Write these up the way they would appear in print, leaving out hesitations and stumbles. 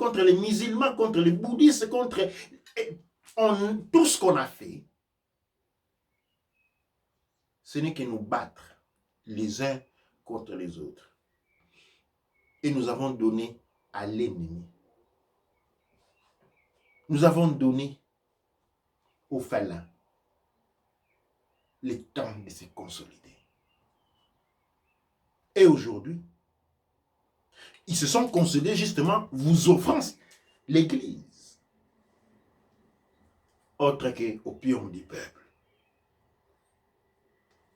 contre les musulmans, contre les bouddhistes, contre tout ce qu'on a fait, ce n'est que nous battre les uns contre les autres. Et nous avons donné à l'ennemi. Nous avons donné aux félins le temps de se consolider. Et aujourd'hui, ils se sont consolidés justement vous offrant l'Église, autre que opium du peuple.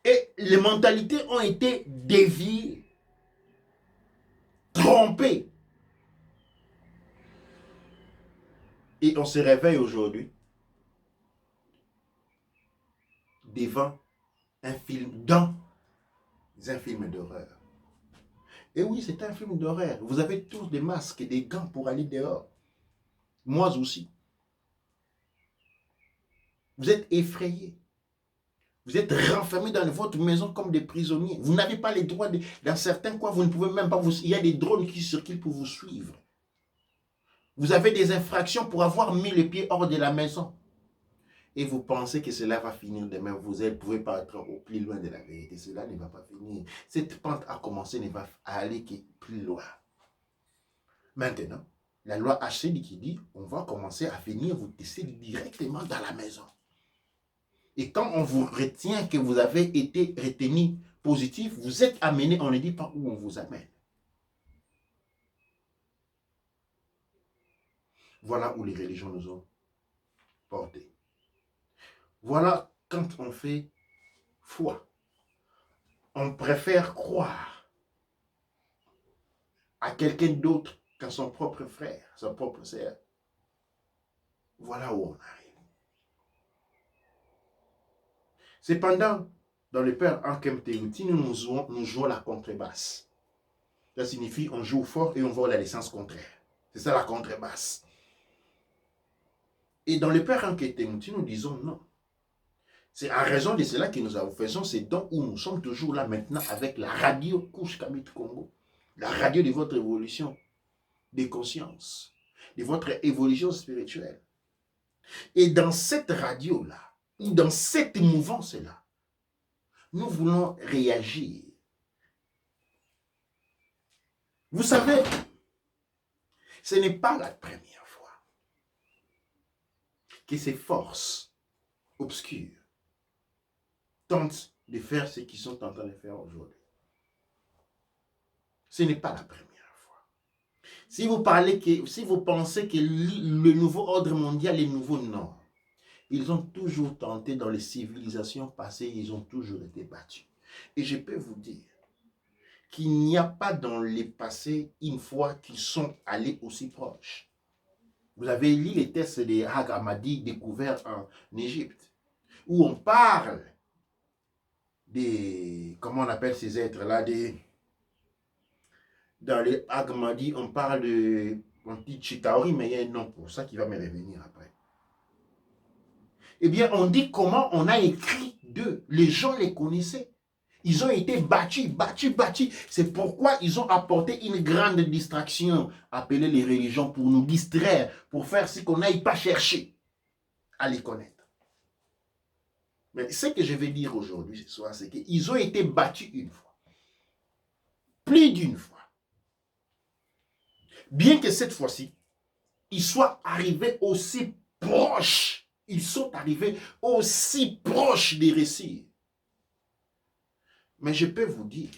Et les mentalités ont été déviées, trompées. Et on se réveille aujourd'hui devant un film, dans un film d'horreur. Et oui, c'est un film d'horreur. Vous avez tous des masques et des gants pour aller dehors. Moi aussi. Vous êtes effrayés. Vous êtes renfermés dans votre maison comme des prisonniers. Vous n'avez pas les droits. Dans certains coins, vous ne pouvez même pas. Il y a des drones qui circulent pour vous suivre. Vous avez des infractions pour avoir mis les pieds hors de la maison. Et vous pensez que cela va finir demain. Vous ne pouvez pas être au plus loin de la vérité. Cela ne va pas finir. Cette pente a commencé, ne va aller que plus loin. Maintenant, la loi HCD qui dit, on va commencer à venir vous tester directement dans la maison. Et quand on vous retient que vous avez été retenu positif, vous êtes amené, on ne dit pas où on vous amène. Voilà où les religions nous ont portés. Voilà quand on fait foi. On préfère croire à quelqu'un d'autre qu'à son propre frère, son propre sœur. Voilà où on arrive. Cependant, dans le Père Ankem Tehuti, nous jouons la contrebasse. Ça signifie on joue fort et on voit la licence contraire. C'est ça la contrebasse. Et dans le Père Ankem Tehuti, nous disons non. C'est en raison de cela que nous faisons ces dons où nous sommes toujours là maintenant avec la radio Couche Kamit Congo. La radio de votre évolution des consciences, de votre évolution spirituelle. Et dans cette radio-là, ou dans cette mouvance-là, nous voulons réagir. Vous savez, ce n'est pas la première fois que ces forces obscures tentent de faire ce qu'ils sont en train de faire aujourd'hui. Ce n'est pas la première fois. Si vous pensez que le nouveau ordre mondial est nouveau, non. Ils ont toujours tenté dans les civilisations passées, ils ont toujours été battus. Et je peux vous dire qu'il n'y a pas dans le passé une fois qu'ils sont allés aussi proches. Vous avez lu les textes de Hag Hammadi découverts en Égypte, où on parle des, comment on appelle ces êtres-là, dans les Hag Hammadi, on parle de, on dit Chitaori, mais il y a un nom pour ça qui va me revenir après. Eh bien, on dit comment on a écrit d'eux. Les gens les connaissaient. Ils ont été battus. C'est pourquoi ils ont apporté une grande distraction, appelée les religions, pour nous distraire, pour faire ce qu'on n'aille pas chercher à les connaître. Mais ce que je vais dire aujourd'hui, ce soir, c'est qu'ils ont été battus une fois. Plus d'une fois. Bien que cette fois-ci, ils soient arrivés aussi proches. Ils sont arrivés aussi proches des récits. Mais je peux vous dire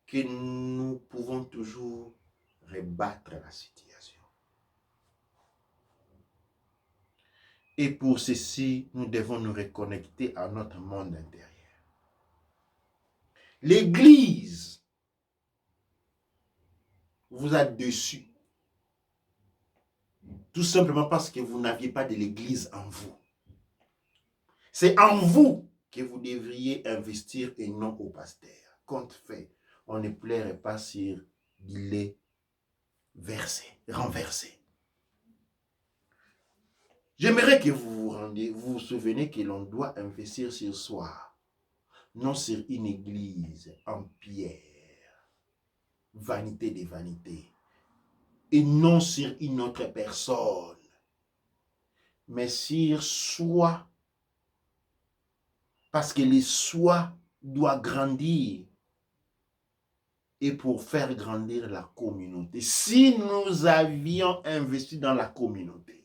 que nous pouvons toujours rebattre la situation. Et pour ceci, nous devons nous reconnecter à notre monde intérieur. L'Église vous a déçu. Tout simplement parce que vous n'aviez pas de l'Église en vous. C'est en vous que vous devriez investir et non au pasteur. Compte fait, on ne plairait pas sur du lait versé, renversé. J'aimerais que vous vous souvenez que l'on doit investir sur soi, non sur une église en pierre. vanité des vanités. Et non sur une autre personne, mais sur soi. Parce que le soi doit grandir. Et pour faire grandir la communauté. Si nous avions investi dans la communauté,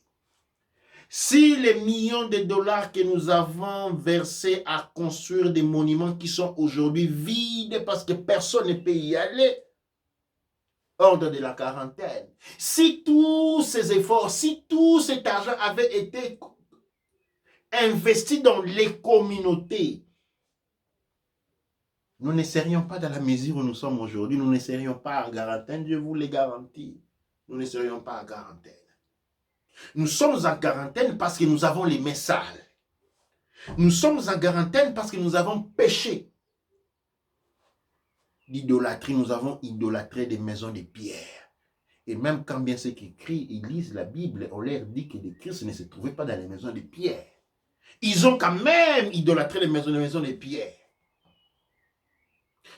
si les millions de dollars que nous avons versés à construire des monuments qui sont aujourd'hui vides parce que personne ne peut y aller, ordre de la quarantaine, si tous ces efforts, si tout cet argent avait été investi dans les communautés, nous ne serions pas dans la mesure où nous sommes aujourd'hui. Nous ne serions pas à quarantaine, je vous le garantis. Nous ne serions pas à quarantaine. Nous sommes en quarantaine parce que nous avons les mains sales. Nous sommes en quarantaine parce que nous avons péché d'idolâtrie. Nous avons idolâtré des maisons de pierre. Et même quand bien ceux qui écrivent, ils lisent la Bible, on leur dit que le Christ ne se trouvait pas dans les maisons de pierre. Ils ont quand même idolâtré les maisons de pierre.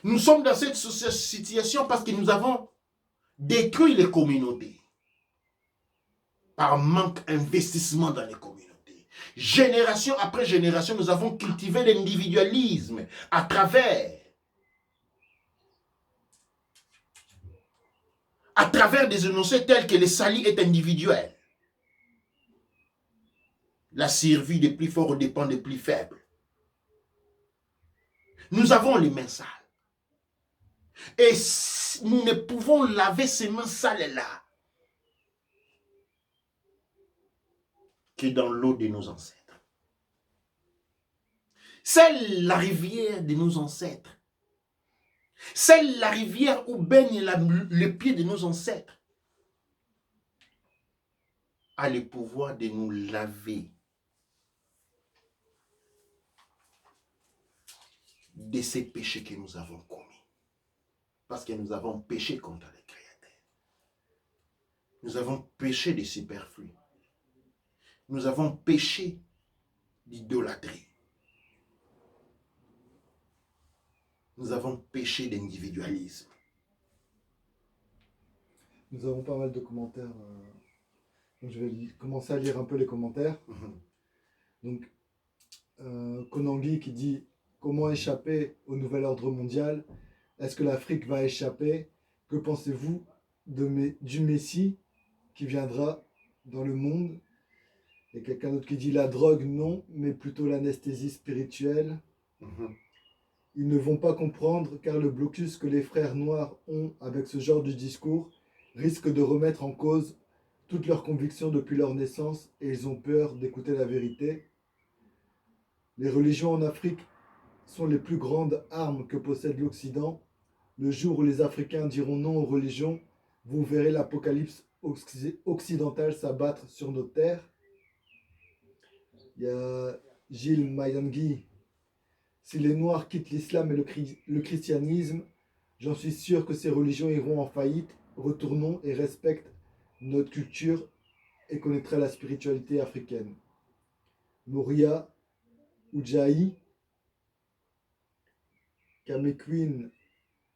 Nous sommes dans cette situation parce que nous avons détruit les communautés par manque d'investissement dans les communautés. Génération après génération, nous avons cultivé l'individualisme à travers des énoncés tels que le salut est individuel. La survie des plus forts dépend des plus faibles. Nous avons les mains sales. Et nous ne pouvons laver ces mains sales-là que dans l'eau de nos ancêtres. C'est la rivière de nos ancêtres. C'est la rivière où baigne le pied de nos ancêtres. A le pouvoir de nous laver de ces péchés que nous avons commis. Parce que nous avons péché contre le Créateur. Nous avons péché de superflu. Nous avons péché d'idolâtrie. Nous avons péché d'individualisme. Nous avons pas mal de commentaires. Donc je vais commencer à lire un peu les commentaires. Donc, Konangui qui dit « Comment échapper au nouvel ordre mondial? Est-ce que l'Afrique va échapper? Que pensez-vous du Messie qui viendra dans le monde ?» Et quelqu'un d'autre qui dit « La drogue, non, mais plutôt l'anesthésie spirituelle. » Ils ne vont pas comprendre car le blocus que les frères noirs ont avec ce genre de discours risque de remettre en cause toutes leurs convictions depuis leur naissance et ils ont peur d'écouter la vérité. Les religions en Afrique sont les plus grandes armes que possède l'Occident. Le jour où les Africains diront non aux religions, vous verrez l'apocalypse occidentale s'abattre sur nos terres. Il y a Gilles Mayangui. Si les Noirs quittent l'islam et le christianisme, j'en suis sûr que ces religions iront en faillite. Retournons et respectent notre culture et connaîtra la spiritualité africaine. Moria Ujahi, Kamekwin,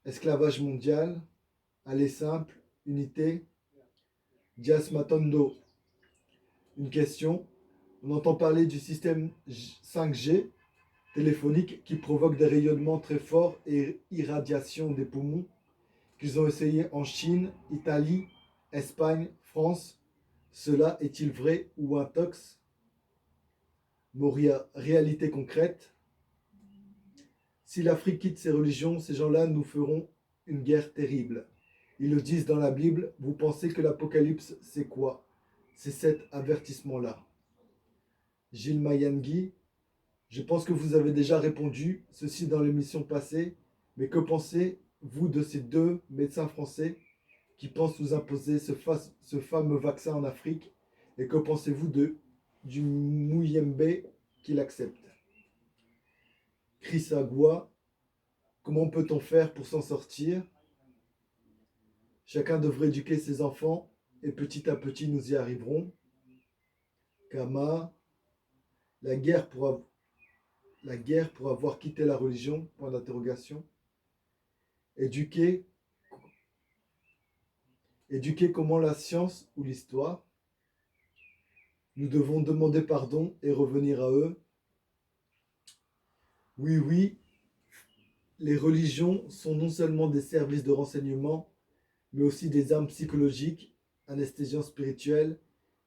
esclavage mondial, aller simple, unité. Dias Matondo, une question. On entend parler du système 5G téléphonique qui provoque des rayonnements très forts et irradiation des poumons qu'ils ont essayé en Chine, Italie, Espagne, France. Cela est-il vrai ou intox? Moria, réalité concrète. Si l'Afrique quitte ses religions, ces gens-là nous feront une guerre terrible. Ils le disent dans la Bible. Vous pensez que l'Apocalypse, c'est quoi? C'est cet avertissement-là. Gilles Mayangui, je pense que vous avez déjà répondu ceci dans l'émission passée, mais que pensez-vous de ces deux médecins français qui pensent nous imposer ce fameux vaccin en Afrique? Et que pensez-vous du Mouyembe qui l'accepte? Chris Agua, comment peut-on faire pour s'en sortir? Chacun devrait éduquer ses enfants et petit à petit nous y arriverons. Kama, la guerre pour avoir quitté la religion, point d'interrogation. Éduquer éduquer comment la science ou l'histoire. Nous devons demander pardon et revenir à eux. Oui, oui, les religions sont non seulement des services de renseignement, mais aussi des armes psychologiques, anesthésiants spirituels,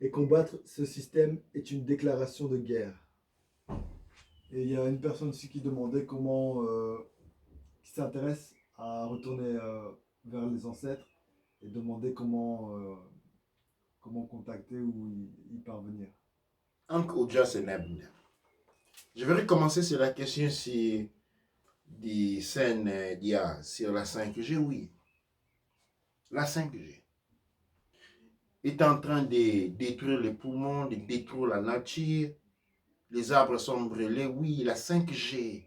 et combattre ce système est une déclaration de guerre. Et il y a une personne aussi qui demandait qui s'intéresse à retourner vers les ancêtres et demander comment contacter ou y parvenir. Je vais recommencer sur la question des scènes d'IA sur la 5G. Oui, la 5G est en train de détruire les poumons, de détruire la nature. Les arbres sont brûlés. Oui, la 5G,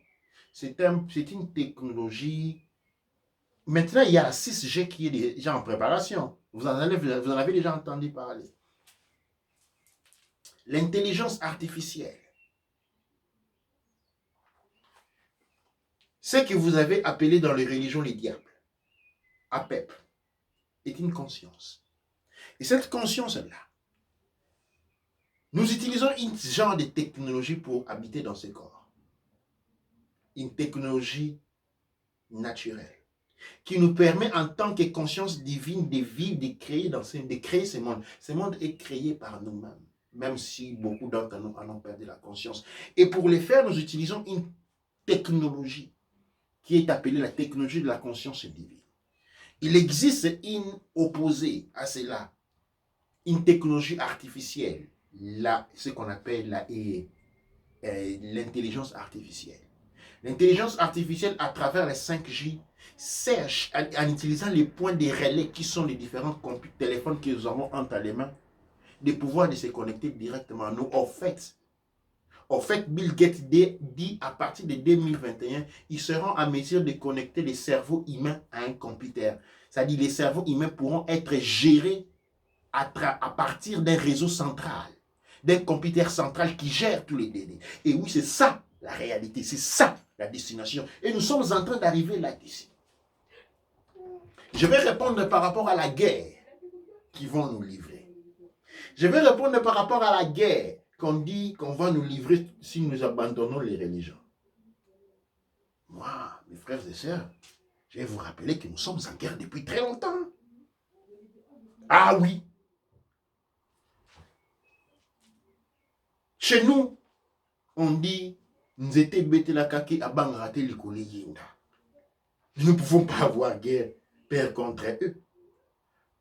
c'est une technologie. Maintenant, il y a la 6G qui est déjà en préparation. Vous en avez déjà entendu parler. L'intelligence artificielle. Ce que vous avez appelé dans les religions les diables, APEP, est une conscience. Et cette conscience-là, nous utilisons un genre de technologie pour habiter dans ce corps. Une technologie naturelle qui nous permet en tant que conscience divine de vivre, de créer ce monde. Ce monde est créé par nous-mêmes, même si beaucoup d'entre nous en ont perdu la conscience. Et pour le faire, nous utilisons une technologie qui est appelée la technologie de la conscience divine. Il existe une opposée à cela, une technologie artificielle, ce qu'on appelle l'intelligence artificielle. L'intelligence artificielle, à travers les 5G, cherche, en utilisant les points de relais qui sont les différents téléphones que nous avons entre les mains, de pouvoir de se connecter directement à nous. En fait, Bill Gates dit à partir de 2021, ils seront en mesure de connecter les cerveaux humains à un computer. C'est-à-dire les cerveaux humains pourront être gérés à partir d'un réseau central, d'un computer central qui gère tous les données. Et oui, c'est ça la réalité, c'est ça la destination. Et nous sommes en train d'arriver là-dessus. Je vais répondre par rapport à la guerre qu'ils vont nous livrer. Je vais répondre par rapport à la guerre qu'on dit qu'on va nous livrer si nous abandonnons les religions. Moi, mes frères et sœurs, je vais vous rappeler que nous sommes en guerre depuis très longtemps. Ah oui. Chez nous, on dit, nous étions bêtés la kaki à bangrater les collègues. Nous ne pouvons pas avoir guerre père contre eux.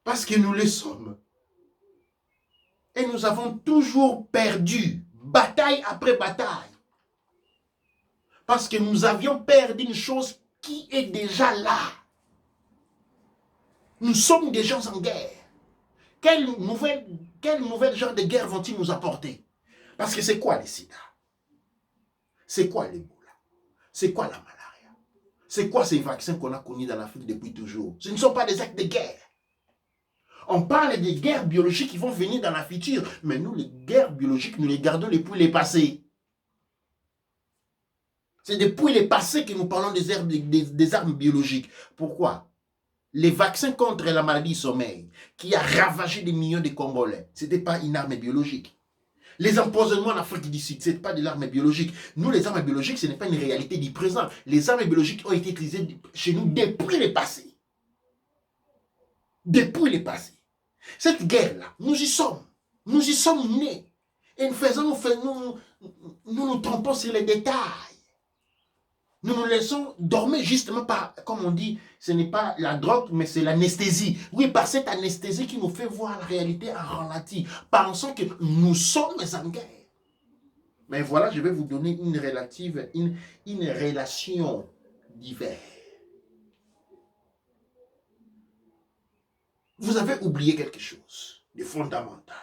Parce que nous le sommes. Et nous avons toujours perdu, bataille après bataille. Parce que nous avions perdu une chose qui est déjà là. Nous sommes des gens en guerre. Quel nouvel genre de guerre vont-ils nous apporter? Parce que c'est quoi les sida? C'est quoi l'Ebola? C'est quoi la malaria? C'est quoi ces vaccins qu'on a connus dans l'Afrique depuis toujours? Ce ne sont pas des actes de guerre. On parle des guerres biologiques qui vont venir dans la future, mais nous, les guerres biologiques, nous les gardons depuis les passés. C'est depuis les passés que nous parlons des armes biologiques. Pourquoi? Les vaccins contre la maladie sommeil, qui a ravagé des millions de Congolais, ce n'était pas une arme biologique. Les empoisonnements en Afrique du Sud, ce n'est pas de l'arme biologique. Nous, les armes biologiques, ce n'est pas une réalité du présent. Les armes biologiques ont été utilisées chez nous depuis les passés. Depuis les passés. Cette guerre-là, nous y sommes. Nous y sommes nés. Et nous nous trompons sur les détails. Nous nous laissons dormir justement par, comme on dit, ce n'est pas la drogue, mais c'est l'anesthésie. Oui, par cette anesthésie qui nous fait voir la réalité en ralenti, pensant que nous sommes en guerre. Mais voilà, je vais vous donner une relation diverse. Vous avez oublié quelque chose de fondamental.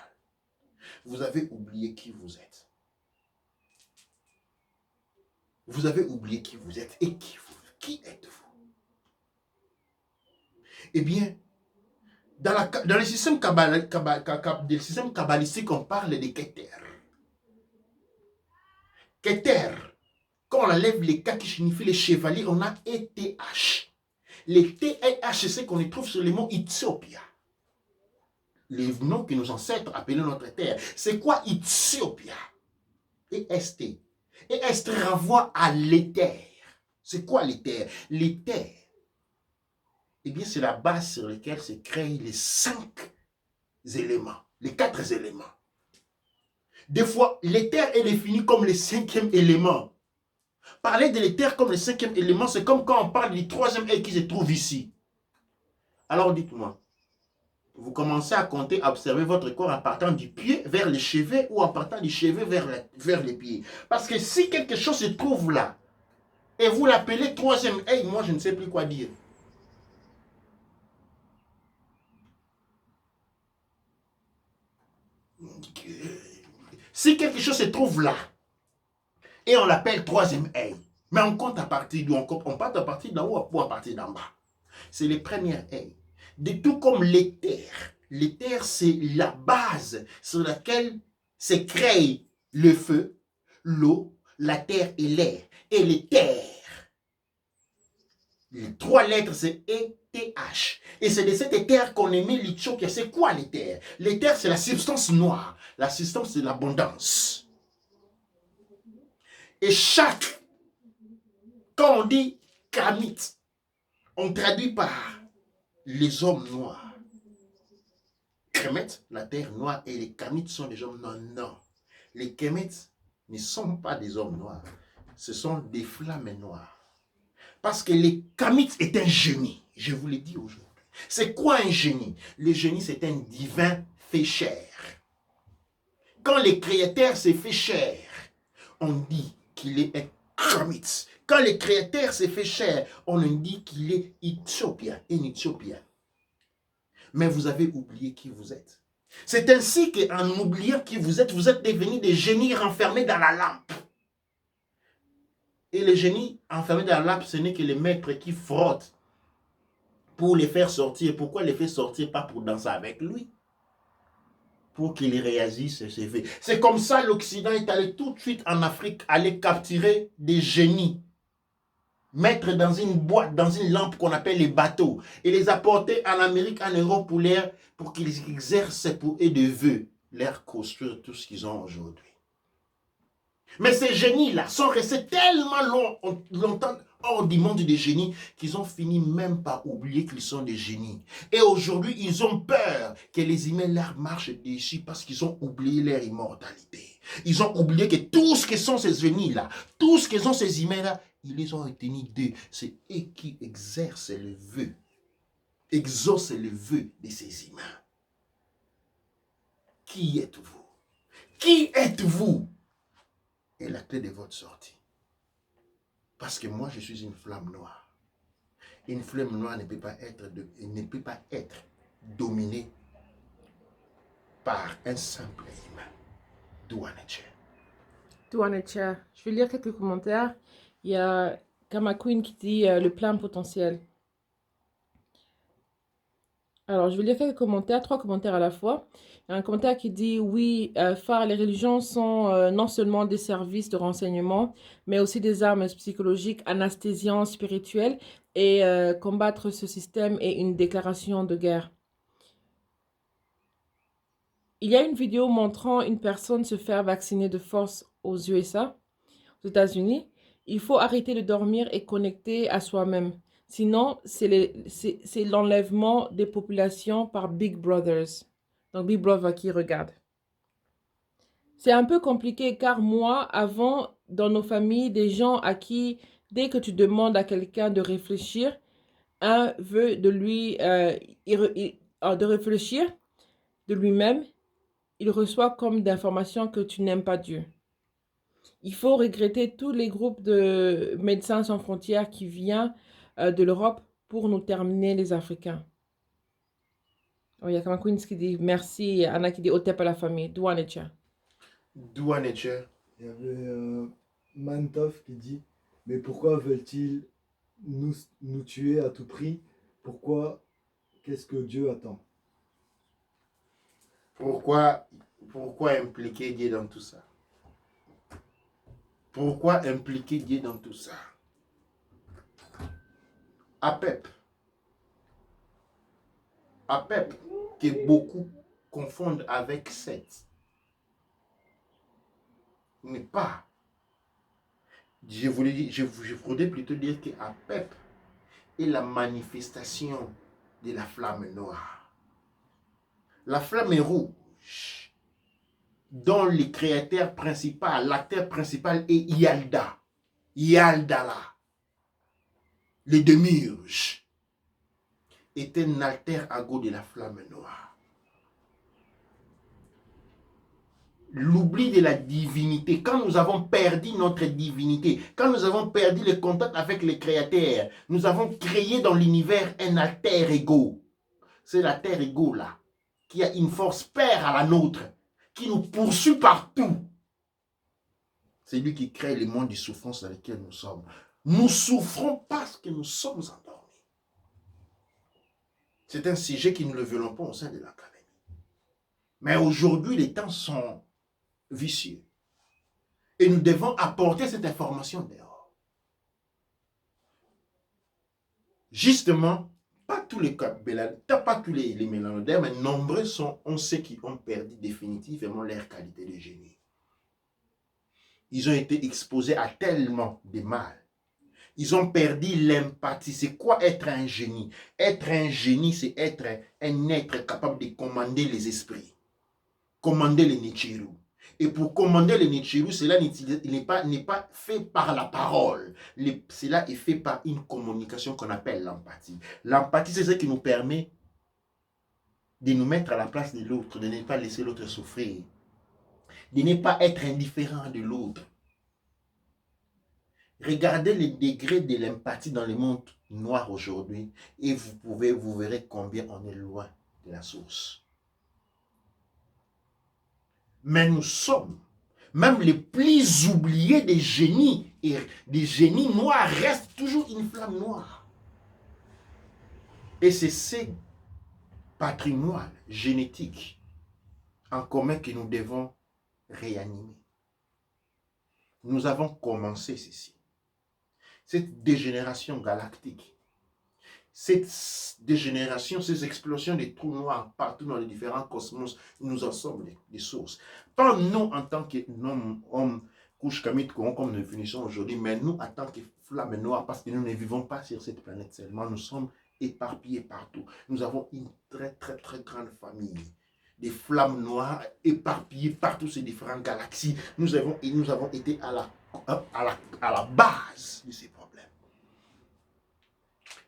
Vous avez oublié qui vous êtes. Vous avez oublié qui vous êtes et qui êtes-vous? Eh bien, dans le système kabbalistique, on parle de Keter. Keter, quand on enlève les K qui signifient les chevaliers, on a ETH. Les TH, c'est ce qu'on trouve sur le mot Ethiopia. les noms que nos ancêtres appelaient notre terre. C'est quoi Éthiopia? EST. EST renvoie à l'éther. C'est quoi l'éther? L'éther, eh bien, c'est la base sur laquelle se créent les 5 éléments, les 4 éléments. Des fois, l'éther est défini comme le 5e élément. Parler de l'éther comme le 5e élément, c'est comme quand on parle du 3e œil qui se trouve ici. Alors dites-moi, vous commencez à compter, à observer votre corps en partant du pied vers le chevet ou en partant du chevet vers les pieds. Parce que si quelque chose se trouve là, et vous l'appelez 3e œil, moi je ne sais plus quoi dire. Si quelque chose se trouve là, et on l'appelle 3e œil, mais on compte à partir d'où? On part à partir d'en haut ou à partir d'en bas. C'est le premier œil. De tout comme l'éther. L'éther, c'est la base sur laquelle se crée le feu, l'eau, la terre et l'air. Et l'éther, les 3 lettres, c'est ETH. Et c'est de cet éther qu'on émet l'Éthiopie. C'est quoi l'éther? L'éther, c'est la substance noire. La substance de l'abondance. Et quand on dit Kamit, on traduit par les hommes noirs. Kemet, la terre noire, et les Kamites sont des hommes noirs. Non. Les Kemites ne sont pas des hommes noirs. Ce sont des flammes noires. Parce que les Kamites est un génie. Je vous l'ai dit aujourd'hui. C'est quoi un génie? Le génie, c'est un divin fait chair. Quand le créateur s'est fait chair, on dit qu'il est un Kamite. Quand le créateur s'est fait chair, on dit qu'il est Éthiopien, un Éthiopien. Mais vous avez oublié qui vous êtes. C'est ainsi qu'en oubliant qui vous êtes devenus des génies renfermés dans la lampe. Et les génies enfermés dans la lampe, ce n'est que les maîtres qui frottent pour les faire sortir. Pourquoi les faire sortir? Pas pour danser avec lui. Pour qu'il réagisse. C'est comme ça l'Occident est allé tout de suite en Afrique, aller capturer des génies. Mettre dans une boîte, dans une lampe qu'on appelle les bateaux, et les apporter en Amérique, en Europe pour qu'ils exercent pour eux de vœux, leur construire tout ce qu'ils ont aujourd'hui. Mais ces génies-là sont restés tellement longtemps hors du monde des génies qu'ils ont fini même par oublier qu'ils sont des génies. Et aujourd'hui, ils ont peur que les humains leur marchent dessus parce qu'ils ont oublié leur immortalité. Ils ont oublié que tout ce que sont ces génies-là, tout ce que sont ces humains-là, ils les ont retenus d'eux. C'est eux qui exercent le vœu, exaucent le vœu de ces humains. Qui êtes-vous? Qui êtes-vous? Et la clé de votre sortie. Parce que moi, je suis une flamme noire. Une flamme noire ne peut pas être dominée par un simple humain. Douaneche. Je vais lire quelques commentaires. Il y a Kama Queen qui dit le plein potentiel. Alors, je vais lire quelques commentaires, 3 commentaires à la fois. Il y a un commentaire qui dit, oui, phare, les religions sont non seulement des services de renseignement, mais aussi des armes psychologiques, anesthésiantes, spirituelles, et combattre ce système est une déclaration de guerre. Il y a une vidéo montrant une personne se faire vacciner de force aux USA, aux États-Unis. Il faut arrêter de dormir et connecter à soi-même. Sinon, c'est l'enlèvement des populations par Big Brothers. Donc, Big Brother qui regarde. C'est un peu compliqué car moi, avant, dans nos familles, des gens à qui, dès que tu demandes à quelqu'un de réfléchir, un veut de lui, de réfléchir de lui-même, il reçoit comme d'informations que tu n'aimes pas Dieu. Il faut regretter tous les groupes de Médecins sans frontières qui viennent de l'Europe pour nous terminer les Africains. Oh, il y a Kama Queen qui dit merci, Anna qui dit Otep à la famille, Douanecha. Douanecha. Il y avait Mantov qui dit mais pourquoi veulent-ils nous tuer à tout prix? Pourquoi? Qu'est-ce que Dieu attend? Pourquoi impliquer Dieu dans tout ça? Pourquoi impliquer Dieu dans tout ça? APEP, que beaucoup confondre avec Seth. Mais pas. Je voudrais plutôt dire qu'Apep est la manifestation de la flamme noire. La flamme est rouge, dont le créateur principal, l'acteur principal est Yalda. Yaldala, le démiurge, est un alter ego de la flamme noire. L'oubli de la divinité, quand nous avons perdu notre divinité, quand nous avons perdu le contact avec le créateur, nous avons créé dans l'univers un alter ego. C'est l'alter ego là, qui a une force paire à la nôtre, qui nous poursuit partout. C'est lui qui crée le monde de souffrance dans lequel nous sommes. Nous souffrons parce que nous sommes endormis. C'est un sujet qui ne le veulons pas au sein de l'académie. Mais aujourd'hui, les temps sont vicieux. Et nous devons apporter cette information dehors. Justement, pas tous les mélanodermes, mais nombreux sont ceux qui ont perdu définitivement leur qualité de génie. Ils ont été exposés à tellement de mal. Ils ont perdu l'empathie. C'est quoi être un génie? Être un génie, c'est être un être capable de commander les esprits. Commander les Nichiru. Et pour commander les Nichiru, cela n'est pas fait par la parole. Cela est fait par une communication qu'on appelle l'empathie. L'empathie, c'est ce qui nous permet de nous mettre à la place de l'autre, de ne pas laisser l'autre souffrir, de ne pas être indifférent de l'autre. Regardez les degrés de l'empathie dans le monde noir aujourd'hui et vous verrez combien on est loin de la source. Mais nous sommes, même les plus oubliés des génies, et des génies noirs restent toujours une flamme noire. Et c'est ce patrimoine génétique en commun que nous devons réanimer. Nous avons commencé ceci. Cette dégénération galactique, cette dégénération, ces explosions de trous noirs partout dans les différents cosmos, nous en sommes des sources. Pas nous en tant qu'hommes, couche kamit, comme nous définissons aujourd'hui, mais nous en tant que flammes noires, parce que nous ne vivons pas sur cette planète seulement, nous sommes éparpillés partout. Nous avons une très très très grande famille. Des flammes noires éparpillées partout ces différentes galaxies. Nous avons été à la base de ces problèmes.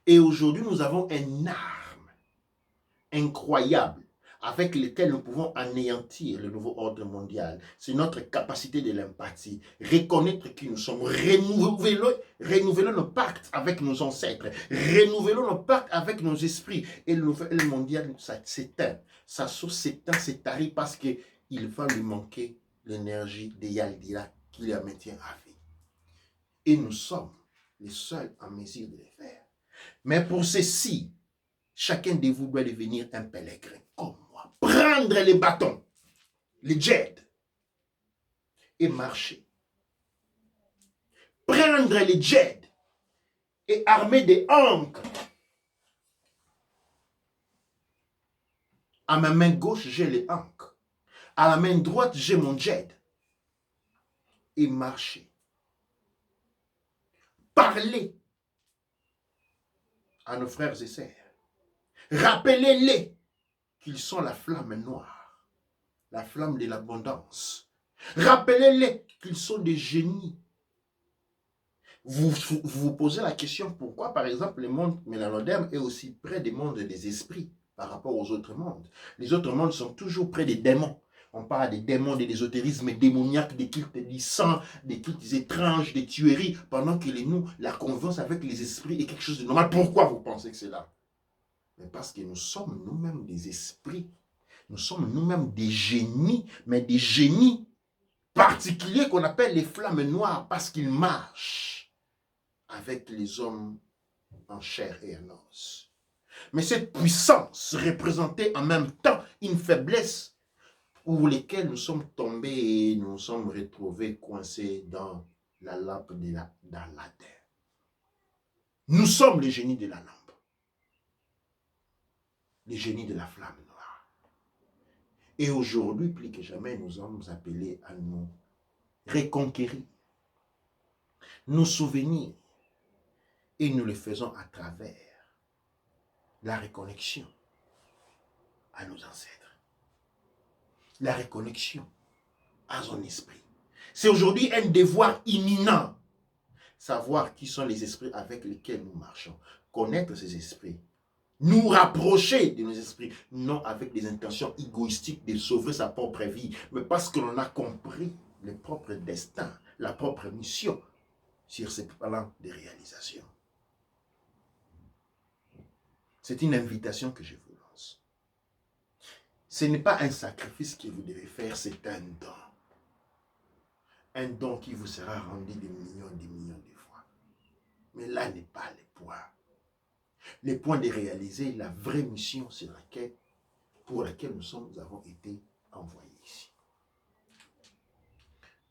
Et aujourd'hui, nous avons une arme incroyable avec laquelle nous pouvons anéantir le nouveau ordre mondial. C'est notre capacité de l'empathie. Reconnaître qui nous sommes. Renouveler nos pactes avec nos ancêtres. Renouveler nos pactes avec nos esprits. Et le nouvel mondial, ça s'éteint. Sa source s'éteint, c'est tari parce qu'il va lui manquer l'énergie de Yaldira qui la maintient à vie. Et nous sommes les seuls en mesure de le faire. Mais pour ceci, chacun de vous doit devenir un pèlerin comme moi. Prendre les bâtons, les jets, et marcher. Prendre les jets et armer des ancres. À ma main gauche, j'ai les ancres. À la main droite, j'ai mon jet. Et marcher. Parler à nos frères et sœurs. Rappelez-les qu'ils sont la flamme noire, la flamme de l'abondance. Rappelez-les qu'ils sont des génies. Vous posez la question pourquoi, par exemple, le monde mélanoderme est aussi près des mondes des esprits par rapport aux autres mondes. Les autres mondes sont toujours près des démons. On parle des démons, de l'ésotérisme démoniaque, des cultes du sang, des cultes étranges, des tueries, pendant que nous, la confiance avec les esprits est quelque chose de normal. Pourquoi vous pensez que c'est là? Mais parce que nous sommes nous-mêmes des esprits. Nous sommes nous-mêmes des génies, mais des génies particuliers qu'on appelle les flammes noires parce qu'ils marchent avec les hommes en chair et en os. Mais cette puissance représentait en même temps une faiblesse pour lesquelles nous sommes tombés et nous sommes retrouvés coincés dans la lampe dans la terre. Nous sommes les génies de la lampe. Les génies de la flamme noire. Et aujourd'hui, plus que jamais, nous sommes appelés à nous reconquérir, nous souvenir, et nous le faisons à travers la reconnexion à nos ancêtres, la reconnexion à son esprit. C'est aujourd'hui un devoir imminent, savoir qui sont les esprits avec lesquels nous marchons, connaître ces esprits, nous rapprocher de nos esprits, non avec des intentions égoïstiques de sauver sa propre vie, mais parce que l'on a compris le propre destin, la propre mission sur ce plan de réalisation. C'est une invitation que je vous lance. Ce n'est pas un sacrifice que vous devez faire, c'est un don. Un don qui vous sera rendu des millions de fois. Mais là n'est pas le point. Le point de réaliser la vraie mission pour laquelle nous avons été envoyés ici.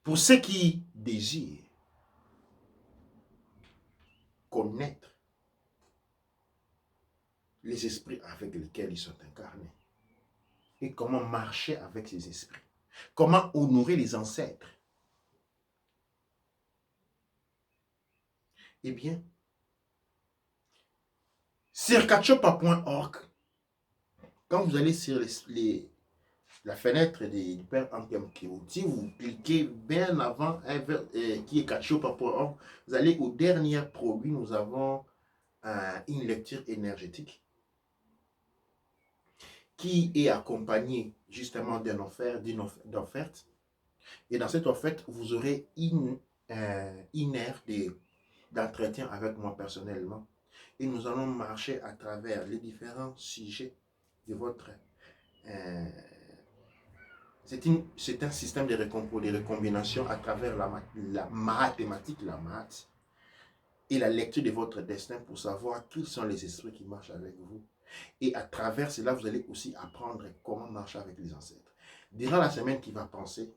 Pour ceux qui désirent connaître les esprits avec lesquels ils sont incarnés et comment marcher avec ces esprits, comment honorer les ancêtres, eh bien, sur kachopa.org, quand vous allez sur la fenêtre du Père Ankem Kiouti, vous cliquez bien avant qui est kachopa.org, vous allez au dernier produit, nous avons une lecture énergétique qui est accompagnée justement d'une offerte. Et dans cette offerte, vous aurez une heure d'entretien avec moi personnellement. Et nous allons marcher à travers les différents sujets de votre... c'est un système de recombination à travers la mathématique, la maths, et la lecture de votre destin pour savoir quels sont les esprits qui marchent avec vous. Et à travers cela, vous allez aussi apprendre comment marcher avec les ancêtres. Durant la semaine qui va passer,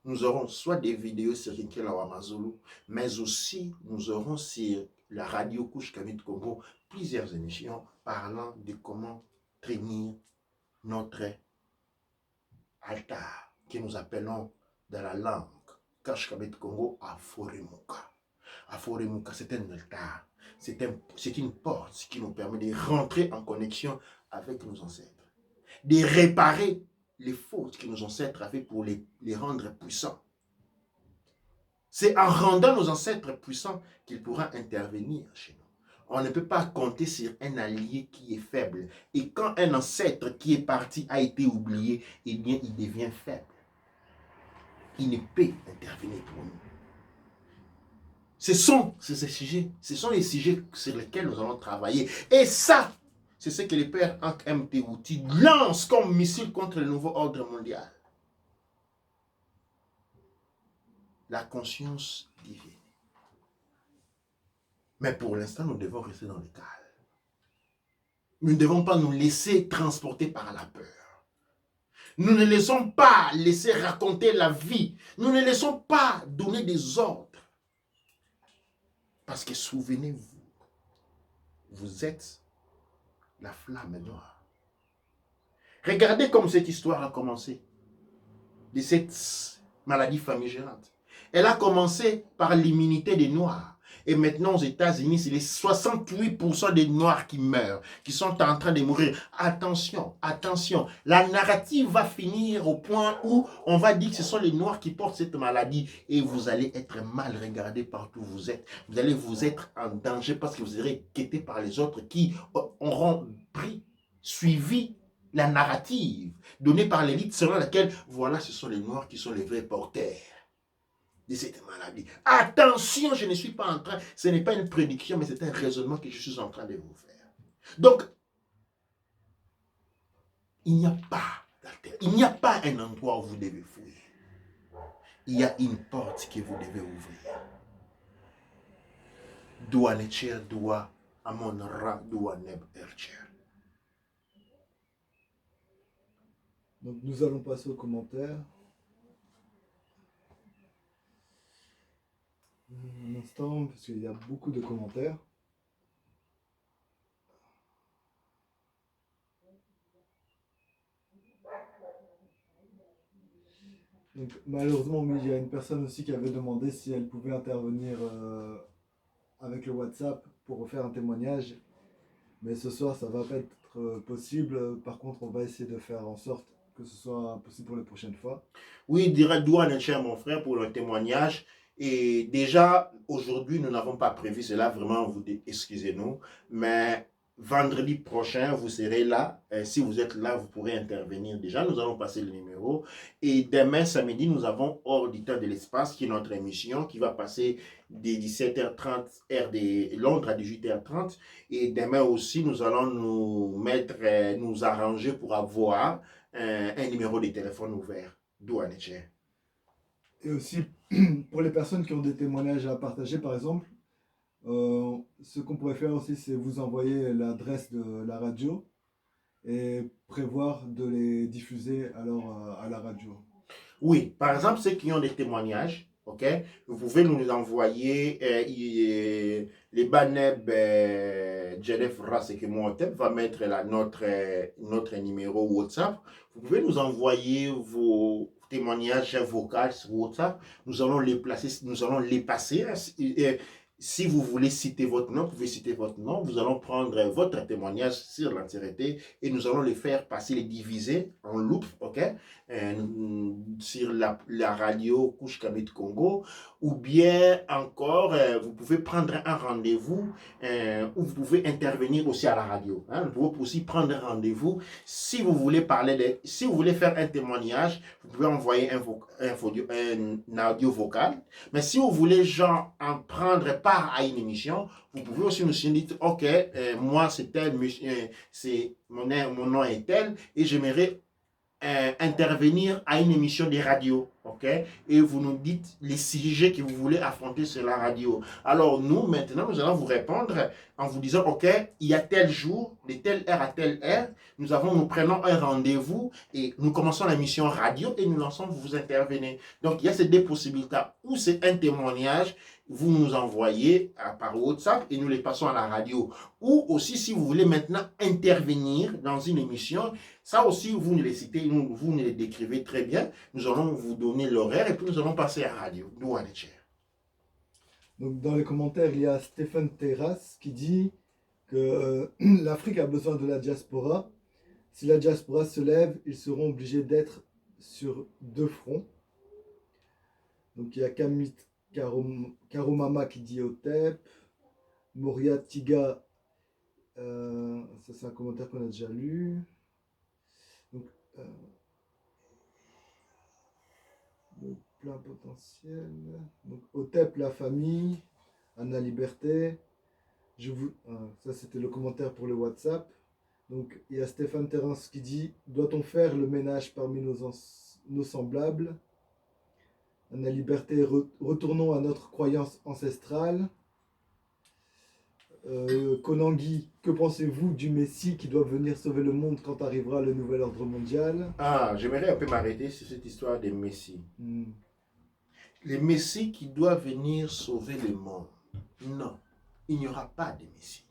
nous aurons soit des vidéos sur Kinkela Wamazulu, mais aussi nous aurons sur la radio Couche Kamit Congo plusieurs émissions parlant de comment tenir notre altar, que nous appelons dans la langue Couche Kamit Congo Aforemuka. Aforemuka, c'est un altar, c'est une porte qui nous permet de rentrer en connexion avec nos ancêtres, de réparer les fautes que nos ancêtres avaient pour les rendre puissants. C'est en rendant nos ancêtres puissants qu'il pourra intervenir chez nous. On ne peut pas compter sur un allié qui est faible. Et quand un ancêtre qui est parti a été oublié, eh bien, il devient faible. Il ne peut intervenir pour nous. Ce sont les sujets sur lesquels nous allons travailler. Et ça, c'est ce que le père Hank M. Tehuti lance comme missile contre le nouveau ordre mondial. La conscience divine. Mais pour l'instant, nous devons rester dans le calme. Nous ne devons pas nous laisser transporter par la peur. Nous ne laissons pas laisser raconter la vie. Nous ne laissons pas donner des ordres. Parce que souvenez-vous, vous êtes la flamme noire. Regardez comme cette histoire a commencé. De cette maladie famigérante. Elle a commencé par l'immunité des Noirs. Et maintenant, aux États-Unis, c'est les 68% des Noirs qui meurent, qui sont en train de mourir. Attention, attention. La narrative va finir au point où on va dire que ce sont les Noirs qui portent cette maladie. Et vous allez être mal regardé partout où vous êtes. Vous allez vous être en danger parce que vous serez guetté par les autres qui auront suivi la narrative donnée par l'élite selon laquelle, voilà, ce sont les Noirs qui sont les vrais porteurs de cette maladie. Attention, je ne suis pas en train, ce n'est pas une prédiction, mais c'est un raisonnement que je suis en train de vous faire. Donc, il n'y a pas d'alternance. Il n'y a pas un endroit où vous devez fuir. Il y a une porte que vous devez ouvrir. Doua Necher, Doua Amon Ra, Doua Neb Ercher. Donc nous allons passer aux commentaires. Un instant, parce qu'il y a beaucoup de commentaires. Donc, malheureusement, oui, il y a une personne aussi qui avait demandé si elle pouvait intervenir avec le WhatsApp pour refaire un témoignage. Mais ce soir, ça va pas être possible. Par contre, on va essayer de faire en sorte que ce soit possible pour les prochaines fois. Oui, direct douane, cher mon frère, pour le témoignage. Et déjà, aujourd'hui, nous n'avons pas prévu cela, vraiment, excusez-nous. Mais vendredi prochain, vous serez là. Si vous êtes là, vous pourrez intervenir déjà. Nous allons passer le numéro. Et demain, samedi, nous avons Hors du temps de l'espace, qui est notre émission, qui va passer des 17h30 heure de Londres à 18h30. Et demain aussi, nous allons nous arranger pour avoir un numéro de téléphone ouvert. Douane, cher. Et aussi, pour les personnes qui ont des témoignages à partager, par exemple, ce qu'on pourrait faire aussi, c'est vous envoyer l'adresse de la radio et prévoir de les diffuser alors à la radio. Oui, par exemple, ceux qui ont des témoignages, ok, vous pouvez nous envoyer les Baneb Jenef Ras et que mon va mettre notre numéro WhatsApp. Vous pouvez nous envoyer vos témoignages vocaux sur WhatsApp. Nous allons les placer, nous allons les passer. Si vous voulez citer votre nom, vous pouvez citer votre nom. Nous allons prendre votre témoignage sur l'entièreté et nous allons les faire passer, les diviser en loop, ok, sur la radio Couche Kamit Congo, ou bien encore, vous pouvez prendre un rendez-vous ou vous pouvez intervenir aussi à la radio. Hein. Vous pouvez aussi prendre un rendez-vous si vous voulez si vous voulez faire un témoignage, vous pouvez envoyer un audio vocal. Mais si vous voulez genre en prendre part à une émission, vous pouvez aussi nous dire, ok, moi c'est tel, mon nom est tel et j'aimerais intervenir à une émission de radio, ok? Et vous nous dites les sujets que vous voulez affronter sur la radio. Alors nous, maintenant, nous allons vous répondre en vous disant, ok, il y a tel jour, de telle heure à telle heure, nous prenons un rendez-vous et nous commençons la mission radio et nous lançons, vous intervenez. Donc il y a ces deux possibilités, ou c'est un témoignage, vous nous envoyez par WhatsApp et nous les passons à la radio. Ou aussi, si vous voulez maintenant intervenir dans une émission, ça aussi, vous nous les citez, vous nous les décrivez très bien. Nous allons vous donner l'horaire et puis nous allons passer à la radio. Donc, dans les commentaires, il y a Stéphane Terrasse qui dit que l'Afrique a besoin de la diaspora. Si la diaspora se lève, ils seront obligés d'être sur deux fronts. Donc, il y a Kamit Karomama qui dit Otep, Moria Tiga, ça c'est un commentaire qu'on a déjà lu. Donc, le plein potentiel. Donc, Otep, la famille, Anna Liberté. Ça c'était le commentaire pour le WhatsApp. Donc, il y a Stéphane Terrence qui dit doit-on faire le ménage parmi nos semblables? Anna Liberté, retournons à notre croyance ancestrale. Konangi, que pensez-vous du Messie qui doit venir sauver le monde quand arrivera le nouvel ordre mondial? Ah, j'aimerais un peu m'arrêter sur cette histoire des Messies. Les Messies qui doivent venir sauver le monde. Non, il n'y aura pas de Messie.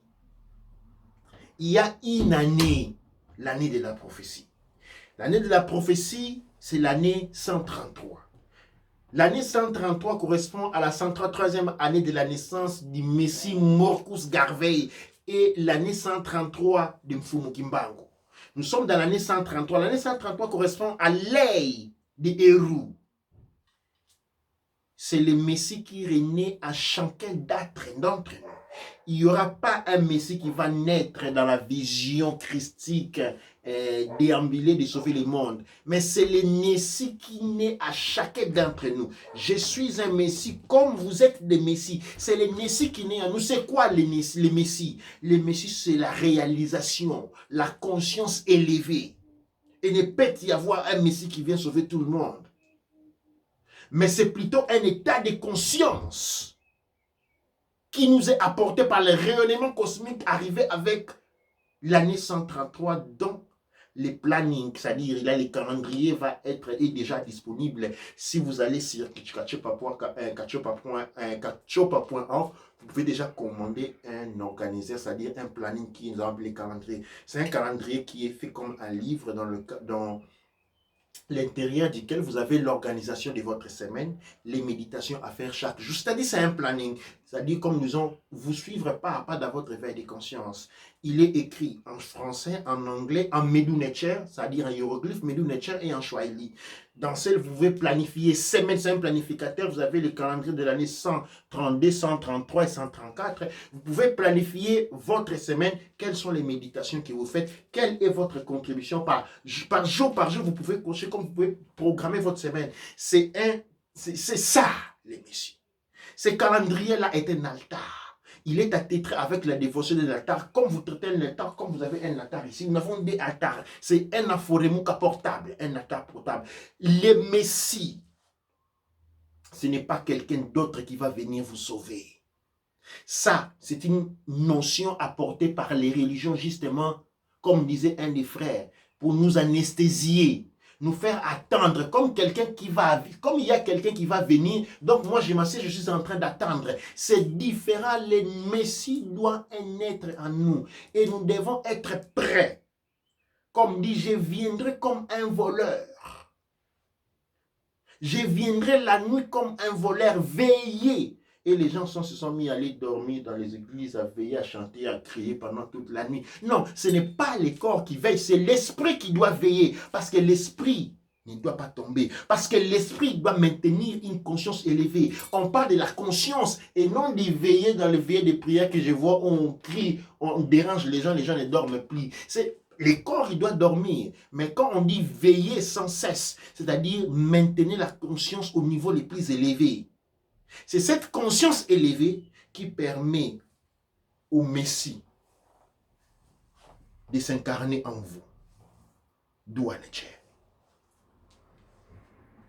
Il y a une année, l'année de la prophétie. L'année de la prophétie, c'est l'année 133. L'année 133 correspond à la 133e année de la naissance du Messie Morcus Garvey et l'année 133 de Mfumu Kimbangu. Nous sommes dans l'année 133. L'année 133 correspond à l'œil des héros. C'est le Messie qui renaît à chacun d'entre nous. Il n'y aura pas un Messie qui va naître dans la vision christique déambulée de sauver le monde. Mais c'est le Messie qui naît à chacun d'entre nous. Je suis un Messie comme vous êtes des Messies. C'est le Messie qui naît en nous. C'est quoi les Messies? Les Messies, c'est la réalisation, la conscience élevée. Il ne peut y avoir un Messie qui vient sauver tout le monde. Mais c'est plutôt un état de conscience qui nous est apporté par le rayonnement cosmique arrivé avec l'année 133 dont les plannings, c'est-à-dire le calendrier va être déjà disponible. Si vous allez sur kachopa.org, vous pouvez déjà commander un organisateur, c'est-à-dire un planning qui nous appelle les calendriers. C'est un calendrier qui est fait comme un livre l'intérieur duquel vous avez l'organisation de votre semaine, les méditations à faire chaque jour. C'est-à-dire, c'est un planning. C'est-à-dire, comme nous disons, vous suivre pas à pas dans votre éveil de conscience. Il est écrit en français, en anglais, en Medu Neter, c'est-à-dire en hiéroglyphe, Medu Neter et en Swahili. Dans celle, vous pouvez planifier semaine, c'est un planificateur, vous avez le calendrier de l'année 132, 133 et 134. Vous pouvez planifier votre semaine, quelles sont les méditations que vous faites, quelle est votre contribution par jour, vous pouvez cocher comme vous pouvez programmer votre semaine. C'est ça, les messieurs. Ce calendrier-là est un altar. Il est attitré avec la dévotion de l'altar. Comme vous traitez un altar, comme vous avez un altar ici, nous avons des altars. C'est un aphorémouka portable, un altar portable. Le Messie, ce n'est pas quelqu'un d'autre qui va venir vous sauver. Ça, c'est une notion apportée par les religions, justement, comme disait un des frères, pour nous anesthésier, nous faire attendre comme quelqu'un qui va, comme il y a quelqu'un qui va venir, donc moi je m'assieds, je suis en train d'attendre. C'est différent, le Messie doit naître en nous et nous devons être prêts. Comme dit, je viendrai comme un voleur. Je viendrai la nuit comme un voleur, veiller. Et les gens se sont mis à aller dormir dans les églises, à veiller, à chanter, à crier pendant toute la nuit. Non, ce n'est pas les corps qui veillent, c'est l'esprit qui doit veiller. Parce que l'esprit ne doit pas tomber. Parce que l'esprit doit maintenir une conscience élevée. On parle de la conscience et non de veiller dans le veillées de prière que je vois où on crie, on dérange les gens ne dorment plus. C'est... Le corps, il doit dormir. Mais quand on dit veiller sans cesse, c'est-à-dire maintenir la conscience au niveau le plus élevé. C'est cette conscience élevée qui permet au Messie de s'incarner en vous. Douane.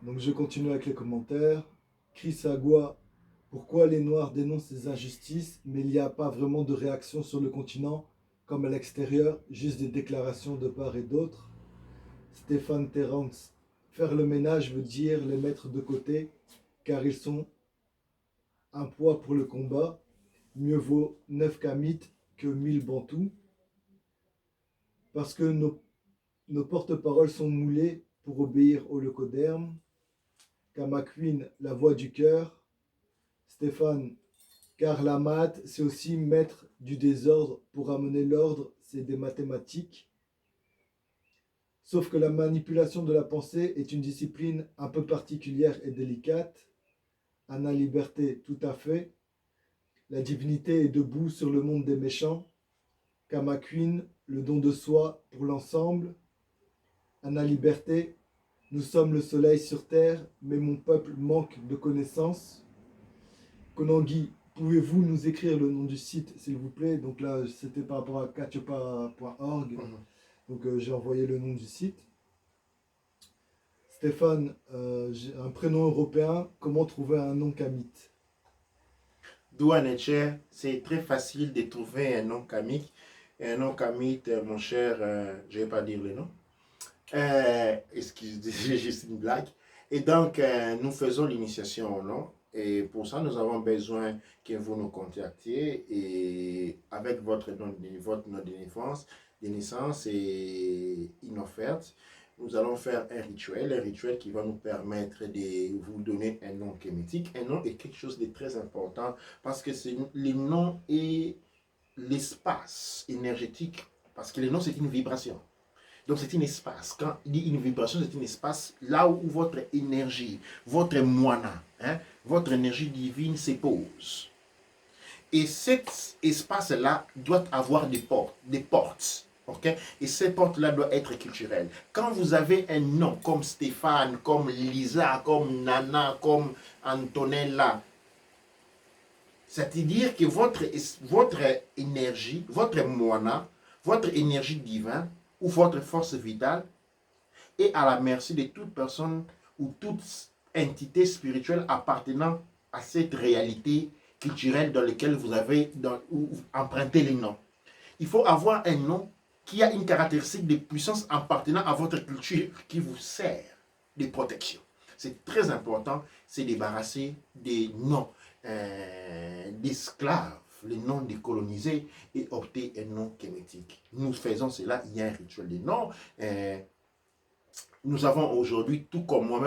Donc je continue avec les commentaires. Chris Agua, pourquoi les Noirs dénoncent ces injustices, mais il n'y a pas vraiment de réaction sur le continent, comme à l'extérieur, juste des déclarations de part et d'autre. Stéphane Terrence, faire le ménage veut dire les mettre de côté, car ils sont un poids pour le combat. Mieux vaut 9 Kamites que 1000 Bantous. Parce que nos porte-paroles sont moulés pour obéir au leucoderme. Kamakwin, la voix du cœur. Stéphane, car la maths, c'est aussi mettre du désordre pour amener l'ordre, c'est des mathématiques. Sauf que la manipulation de la pensée est une discipline un peu particulière et délicate. Anna Liberté, tout à fait. La divinité est debout sur le monde des méchants. Kamakwin, le don de soi pour l'ensemble. Anna Liberté, nous sommes le soleil sur terre, mais mon peuple manque de connaissances. Konangi, pouvez-vous nous écrire le nom du site, s'il vous plaît? Donc là, c'était par rapport à katiopa.org. Donc j'ai envoyé le nom du site. Stéphane, j'ai un prénom européen. Comment trouver un nom kamite? Douane, c'est très facile de trouver un nom kamique. Un nom kamite, mon cher, je ne vais pas dire le nom. Excusez, c'est juste une blague. Et donc, nous faisons l'initiation au nom. Et pour ça, nous avons besoin que vous nous contactiez et avec votre nom de naissance et une offerte. Nous allons faire un rituel qui va nous permettre de vous donner un nom kémétique. Un nom est quelque chose de très important parce que le nom est l'espace énergétique, parce que le nom c'est une vibration. Donc c'est un espace. Quand il dit une vibration, c'est un espace là où votre énergie, votre moana, votre énergie divine se pose. Et cet espace-là doit avoir des portes. Okay? Et ces portes-là doivent être culturelles. Quand vous avez un nom comme Stéphane, comme Lisa, comme Nana, comme Antonella, c'est-à-dire que votre énergie, votre moana, votre énergie divine ou votre force vitale est à la merci de toute personne ou toute entité spirituelle appartenant à cette réalité culturelle dans laquelle vous avez emprunté les noms. Il faut avoir un nom qui a une caractéristique de puissance appartenant à votre culture qui vous sert de protection. C'est très important, c'est débarrasser des noms d'esclaves, les noms décolonisés et opter un nom kémétique. Nous faisons cela, il y a un rituel des noms. nous avons aujourd'hui, tout comme moi-même,